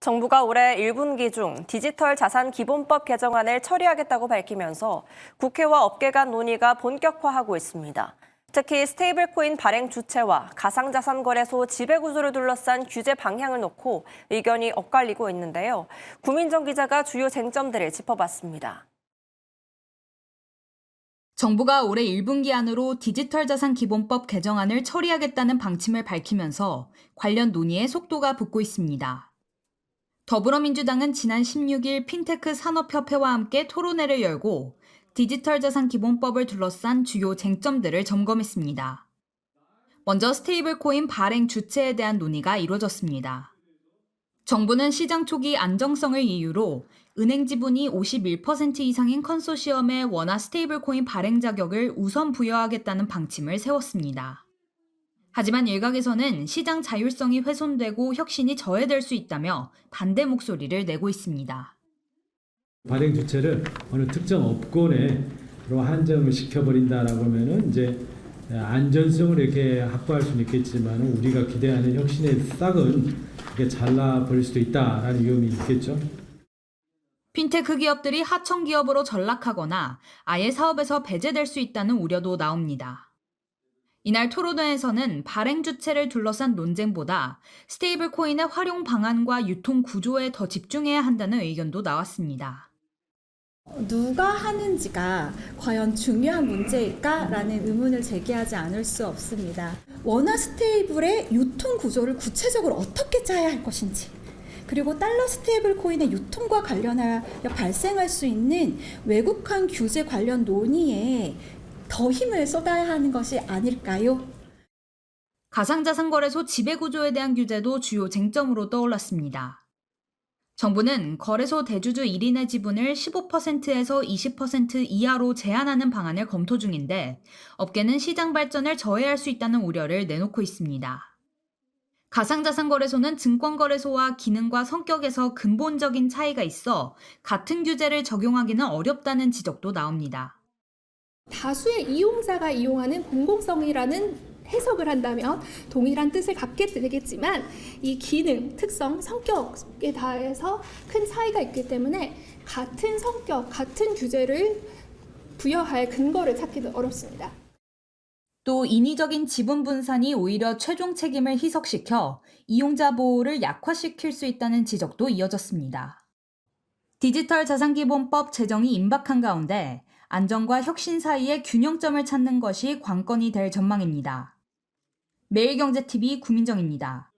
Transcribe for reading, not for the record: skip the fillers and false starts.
정부가 올해 1분기 중 디지털 자산 기본법 개정안을 처리하겠다고 밝히면서 국회와 업계 간 논의가 본격화하고 있습니다. 특히 스테이블코인 발행 주체와 가상자산 거래소 지배구조를 둘러싼 규제 방향을 놓고 의견이 엇갈리고 있는데요. 구민정 기자가 주요 쟁점들을 짚어봤습니다. 정부가 올해 1분기 안으로 디지털 자산 기본법 개정안을 처리하겠다는 방침을 밝히면서 관련 논의에 속도가 붙고 있습니다. 더불어민주당은 지난 16일 핀테크 산업협회와 함께 토론회를 열고 디지털 자산 기본법을 둘러싼 주요 쟁점들을 점검했습니다. 먼저 스테이블코인 발행 주체에 대한 논의가 이루어졌습니다. 정부는 시장 초기 안정성을 이유로 은행 지분이 51% 이상인 컨소시엄에 원화 스테이블코인 발행 자격을 우선 부여하겠다는 방침을 세웠습니다. 하지만 일각에서는 시장 자율성이 훼손되고 혁신이 저해될 수 있다며 반대 목소리를 내고 있습니다. 발행 주체를 어느 특정 업권에로 한정을 시켜버린다라고 하면은 이제 안전성을 이렇게 확보할 수는 있겠지만 우리가 기대하는 혁신의 싹은 이렇게 잘라버릴 수도 있다라는 위험이 있겠죠. 핀테크 기업들이 하청 기업으로 전락하거나 아예 사업에서 배제될 수 있다는 우려도 나옵니다. 이날 토론회에서는 발행 주체를 둘러싼 논쟁보다 스테이블 코인의 활용 방안과 유통 구조에 더 집중해야 한다는 의견도 나왔습니다. 누가 하는지가 과연 중요한 문제일까라는 의문을 제기하지 않을 수 없습니다. 원화 스테이블의 유통 구조를 구체적으로 어떻게 짜야 할 것인지, 그리고 달러 스테이블 코인의 유통과 관련하여 발생할 수 있는 외국환 규제 관련 논의에 더 힘을 쏟아야 하는 것이 아닐까요? 가상자산 거래소 지배구조에 대한 규제도 주요 쟁점으로 떠올랐습니다. 정부는 거래소 대주주 1인의 지분을 15%에서 20% 이하로 제한하는 방안을 검토 중인데 업계는 시장 발전을 저해할 수 있다는 우려를 내놓고 있습니다. 가상자산 거래소는 증권거래소와 기능과 성격에서 근본적인 차이가 있어 같은 규제를 적용하기는 어렵다는 지적도 나옵니다. 다수의 이용자가 이용하는 공공성이라는 해석을 한다면 동일한 뜻을 갖게 되겠지만 이 기능, 특성, 성격에 대해서 큰 차이가 있기 때문에 같은 성격, 같은 규제를 부여할 근거를 찾기도 어렵습니다. 또 인위적인 지분 분산이 오히려 최종 책임을 희석시켜 이용자 보호를 약화시킬 수 있다는 지적도 이어졌습니다. 디지털 자산기본법 제정이 임박한 가운데 안정과 혁신 사이의 균형점을 찾는 것이 관건이 될 전망입니다. 매일경제TV 구민정입니다.